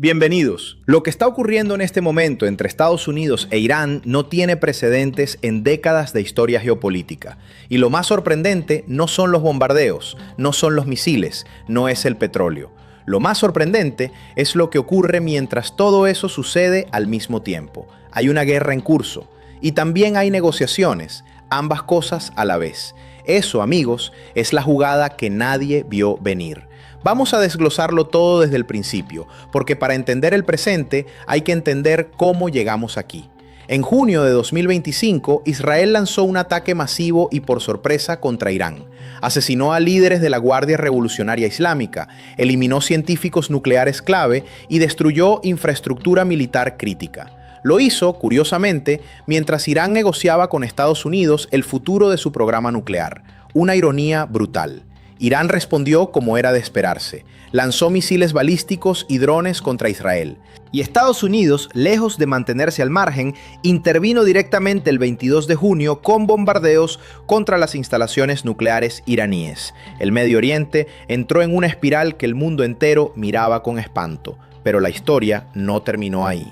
Bienvenidos. Lo que está ocurriendo en este momento entre Estados Unidos e Irán no tiene precedentes en décadas de historia geopolítica. Y lo más sorprendente no son los bombardeos, no son los misiles, no es el petróleo. Lo más sorprendente es lo que ocurre mientras todo eso sucede al mismo tiempo. Hay una guerra en curso y también hay negociaciones, ambas cosas a la vez. Eso, amigos, es la jugada que nadie vio venir. Vamos a desglosarlo todo desde el principio, porque para entender el presente hay que entender cómo llegamos aquí. En junio de 2025, Israel lanzó un ataque masivo y por sorpresa contra Irán. Asesinó a líderes de la Guardia Revolucionaria Islámica, eliminó científicos nucleares clave y destruyó infraestructura militar crítica. Lo hizo, curiosamente, mientras Irán negociaba con Estados Unidos el futuro de su programa nuclear. Una ironía brutal. Irán respondió como era de esperarse. Lanzó misiles balísticos y drones contra Israel. Y Estados Unidos, lejos de mantenerse al margen, intervino directamente el 22 de junio con bombardeos contra las instalaciones nucleares iraníes. El Medio Oriente entró en una espiral que el mundo entero miraba con espanto. Pero la historia no terminó ahí.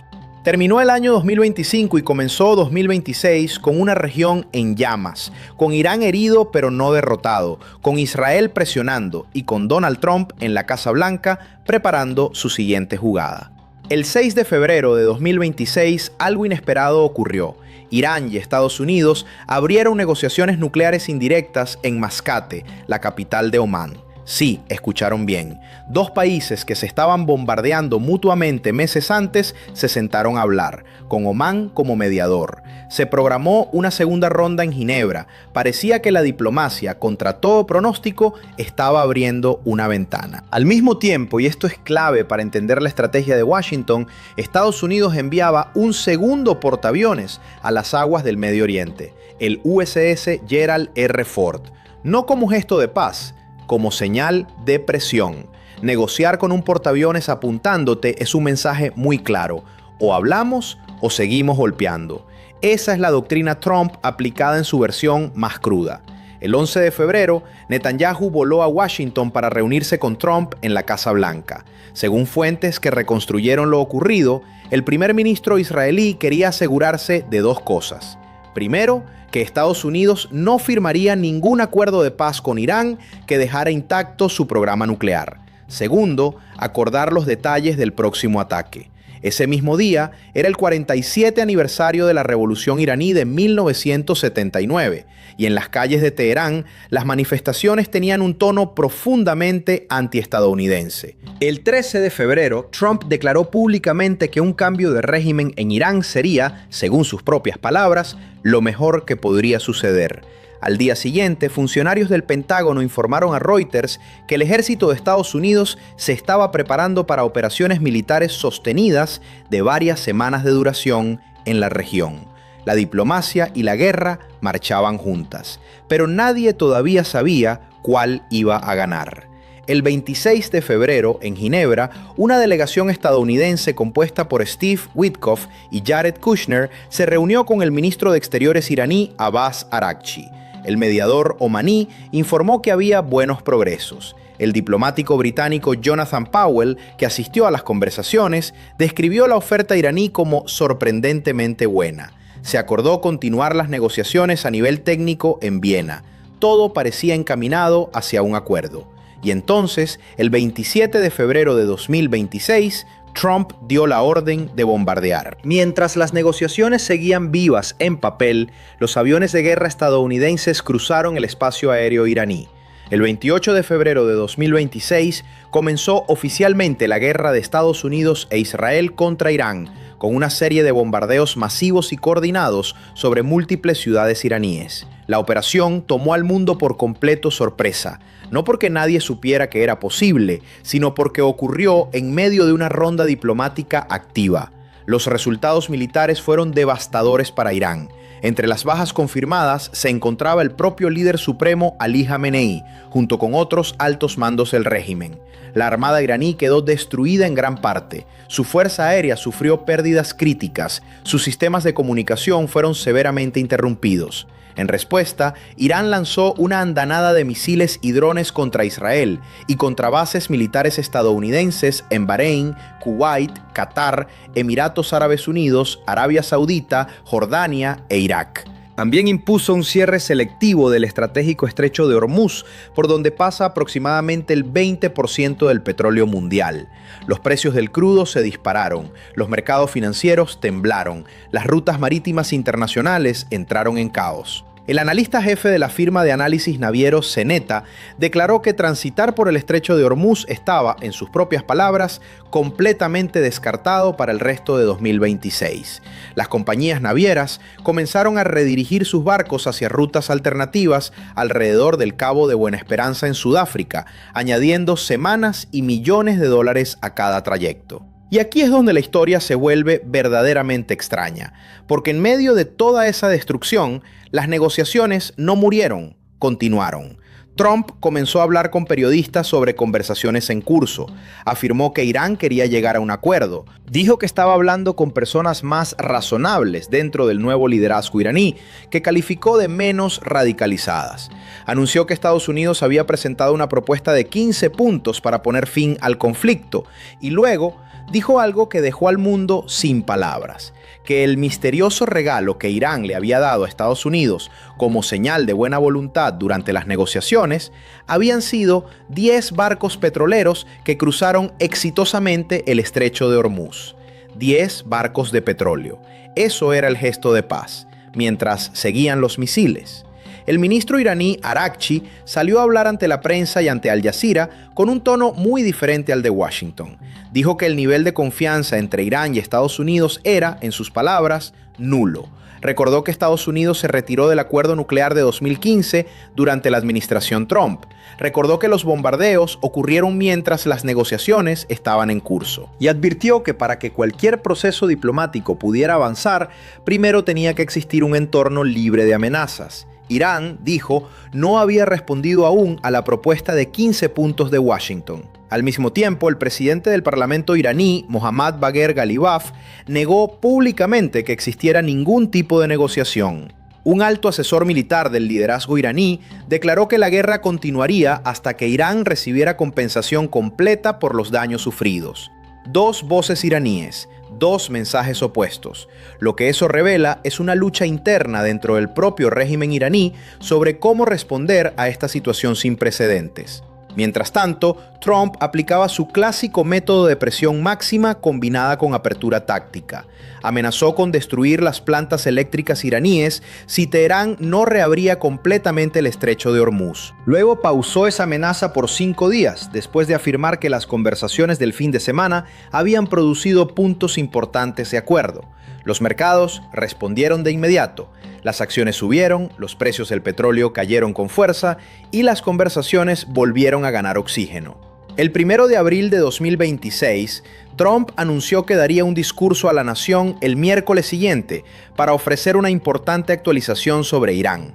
Terminó el año 2025 y comenzó 2026 con una región en llamas, con Irán herido pero no derrotado, con Israel presionando y con Donald Trump en la Casa Blanca preparando su siguiente jugada. El 6 de febrero de 2026 algo inesperado ocurrió. Irán y Estados Unidos abrieron negociaciones nucleares indirectas en Mascate, la capital de Omán. Sí, escucharon bien. Dos países que se estaban bombardeando mutuamente meses antes se sentaron a hablar, con Omán como mediador. Se programó una segunda ronda en Ginebra. Parecía que la diplomacia, contra todo pronóstico, estaba abriendo una ventana. Al mismo tiempo, y esto es clave para entender la estrategia de Washington, Estados Unidos enviaba un segundo portaaviones a las aguas del Medio Oriente, el USS Gerald R. Ford. No como gesto de paz, como señal de presión. Negociar con un portaaviones apuntándote es un mensaje muy claro. O hablamos o seguimos golpeando. Esa es la doctrina Trump aplicada en su versión más cruda. El 11 de febrero, Netanyahu voló a Washington para reunirse con Trump en la Casa Blanca. Según fuentes que reconstruyeron lo ocurrido, el primer ministro israelí quería asegurarse de dos cosas. Primero, que Estados Unidos no firmaría ningún acuerdo de paz con Irán que dejara intacto su programa nuclear. Segundo, acordar los detalles del próximo ataque. Ese mismo día era el 47 aniversario de la Revolución iraní de 1979, y en las calles de Teherán las manifestaciones tenían un tono profundamente antiestadounidense. El 13 de febrero, Trump declaró públicamente que un cambio de régimen en Irán sería, según sus propias palabras, lo mejor que podría suceder. Al día siguiente, funcionarios del Pentágono informaron a Reuters que el ejército de Estados Unidos se estaba preparando para operaciones militares sostenidas de varias semanas de duración en la región. La diplomacia y la guerra marchaban juntas, pero nadie todavía sabía cuál iba a ganar. El 26 de febrero, en Ginebra, una delegación estadounidense compuesta por Steve Witkoff y Jared Kushner se reunió con el ministro de Exteriores iraní Abbas Araghchi. El mediador omaní informó que había buenos progresos. El diplomático británico Jonathan Powell, que asistió a las conversaciones, describió la oferta iraní como sorprendentemente buena. Se acordó continuar las negociaciones a nivel técnico en Viena. Todo parecía encaminado hacia un acuerdo. Y entonces, el 27 de febrero de 2026, Trump dio la orden de bombardear. Mientras las negociaciones seguían vivas en papel, los aviones de guerra estadounidenses cruzaron el espacio aéreo iraní. El 28 de febrero de 2026 comenzó oficialmente la guerra de Estados Unidos e Israel contra Irán, con una serie de bombardeos masivos y coordinados sobre múltiples ciudades iraníes. La operación tomó al mundo por completo sorpresa, no porque nadie supiera que era posible, sino porque ocurrió en medio de una ronda diplomática activa. Los resultados militares fueron devastadores para Irán. Entre las bajas confirmadas se encontraba el propio líder supremo Ali Jamenei, junto con otros altos mandos del régimen. La armada iraní quedó destruida en gran parte. Su fuerza aérea sufrió pérdidas críticas. Sus sistemas de comunicación fueron severamente interrumpidos. En respuesta, Irán lanzó una andanada de misiles y drones contra Israel y contra bases militares estadounidenses en Bahrein, Kuwait, Qatar, Emiratos Árabes Unidos, Arabia Saudita, Jordania e Irak. También impuso un cierre selectivo del estratégico estrecho de Hormuz, por donde pasa aproximadamente el 20% del petróleo mundial. Los precios del crudo se dispararon, los mercados financieros temblaron, las rutas marítimas internacionales entraron en caos. El analista jefe de la firma de análisis naviero Ceneta declaró que transitar por el estrecho de Hormuz estaba, en sus propias palabras, completamente descartado para el resto de 2026. Las compañías navieras comenzaron a redirigir sus barcos hacia rutas alternativas alrededor del Cabo de Buena Esperanza en Sudáfrica, añadiendo semanas y millones de dólares a cada trayecto. Y aquí es donde la historia se vuelve verdaderamente extraña, porque en medio de toda esa destrucción, las negociaciones no murieron, continuaron. Trump comenzó a hablar con periodistas sobre conversaciones en curso. Afirmó que Irán quería llegar a un acuerdo. Dijo que estaba hablando con personas más razonables dentro del nuevo liderazgo iraní, que calificó de menos radicalizadas. Anunció que Estados Unidos había presentado una propuesta de 15 puntos para poner fin al conflicto y luego dijo algo que dejó al mundo sin palabras, que el misterioso regalo que Irán le había dado a Estados Unidos como señal de buena voluntad durante las negociaciones habían sido 10 barcos petroleros que cruzaron exitosamente el estrecho de Hormuz. 10 barcos de petróleo. Eso era el gesto de paz, mientras seguían los misiles. El ministro iraní Araghchi salió a hablar ante la prensa y ante Al Jazeera con un tono muy diferente al de Washington. Dijo que el nivel de confianza entre Irán y Estados Unidos era, en sus palabras, nulo. Recordó que Estados Unidos se retiró del acuerdo nuclear de 2015 durante la administración Trump. Recordó que los bombardeos ocurrieron mientras las negociaciones estaban en curso. Y advirtió que para que cualquier proceso diplomático pudiera avanzar, primero tenía que existir un entorno libre de amenazas. Irán, dijo, no había respondido aún a la propuesta de 15 puntos de Washington. Al mismo tiempo, el presidente del parlamento iraní, Mohammad Bagher Ghalibaf, negó públicamente que existiera ningún tipo de negociación. Un alto asesor militar del liderazgo iraní declaró que la guerra continuaría hasta que Irán recibiera compensación completa por los daños sufridos. Dos voces iraníes, dos mensajes opuestos. Lo que eso revela es una lucha interna dentro del propio régimen iraní sobre cómo responder a esta situación sin precedentes. Mientras tanto, Trump aplicaba su clásico método de presión máxima combinada con apertura táctica. Amenazó con destruir las plantas eléctricas iraníes si Teherán no reabría completamente el estrecho de Hormuz. Luego pausó esa amenaza por 5 días, después de afirmar que las conversaciones del fin de semana habían producido puntos importantes de acuerdo. Los mercados respondieron de inmediato. Las acciones subieron, los precios del petróleo cayeron con fuerza y las conversaciones volvieron a ganar oxígeno. El 1 de abril de 2026, Trump anunció que daría un discurso a la nación el miércoles siguiente para ofrecer una importante actualización sobre Irán.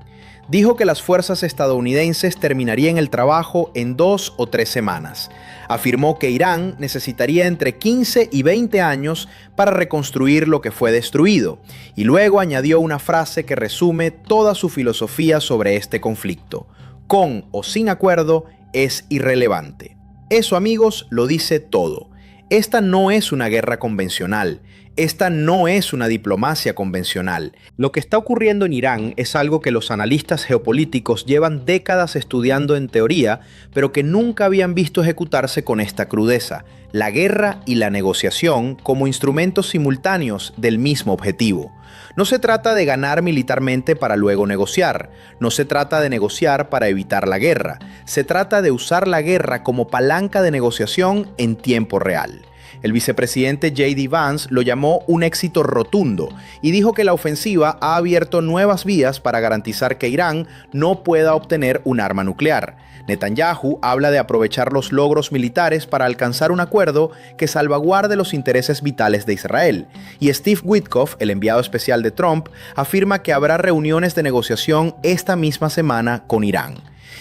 Dijo que las fuerzas estadounidenses terminarían el trabajo en 2 o 3 semanas. Afirmó que Irán necesitaría entre 15 y 20 años para reconstruir lo que fue destruido, y luego añadió una frase que resume toda su filosofía sobre este conflicto: con o sin acuerdo es irrelevante. Eso, amigos, lo dice todo. Esta no es una guerra convencional. Esta no es una diplomacia convencional. Lo que está ocurriendo en Irán es algo que los analistas geopolíticos llevan décadas estudiando en teoría, pero que nunca habían visto ejecutarse con esta crudeza: la guerra y la negociación como instrumentos simultáneos del mismo objetivo. No se trata de ganar militarmente para luego negociar. No se trata de negociar para evitar la guerra. Se trata de usar la guerra como palanca de negociación en tiempo real. El vicepresidente J.D. Vance lo llamó un éxito rotundo y dijo que la ofensiva ha abierto nuevas vías para garantizar que Irán no pueda obtener un arma nuclear. Netanyahu habla de aprovechar los logros militares para alcanzar un acuerdo que salvaguarde los intereses vitales de Israel. Y Steve Witkoff, el enviado especial de Trump, afirma que habrá reuniones de negociación esta misma semana con Irán.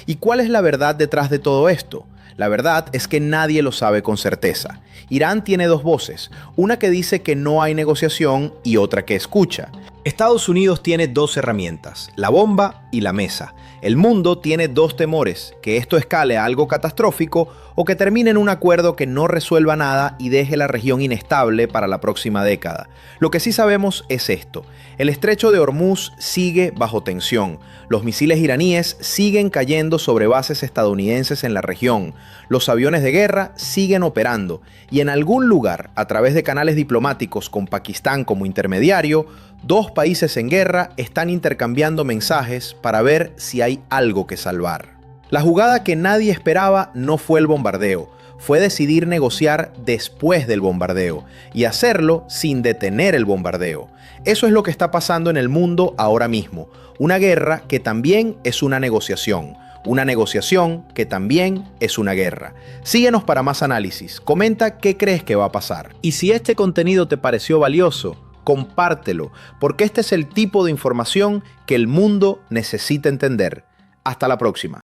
¿Y cuál es la verdad detrás de todo esto? La verdad es que nadie lo sabe con certeza. Irán tiene dos voces, una que dice que no hay negociación y otra que escucha. Estados Unidos tiene dos herramientas, la bomba y la mesa. El mundo tiene dos temores, que esto escale a algo catastrófico o que termine en un acuerdo que no resuelva nada y deje la región inestable para la próxima década. Lo que sí sabemos es esto, el estrecho de Hormuz sigue bajo tensión, los misiles iraníes siguen cayendo sobre bases estadounidenses en la región, los aviones de guerra siguen operando y en algún lugar, a través de canales diplomáticos con Pakistán como intermediario, dos países en guerra están intercambiando mensajes para ver si hay algo que salvar. La jugada que nadie esperaba no fue el bombardeo, fue decidir negociar después del bombardeo y hacerlo sin detener el bombardeo. Eso es lo que está pasando en el mundo ahora mismo, una guerra que también es una negociación que también es una guerra. Síguenos para más análisis, comenta qué crees que va a pasar. Y si este contenido te pareció valioso, compártelo, porque este es el tipo de información que el mundo necesita entender. Hasta la próxima.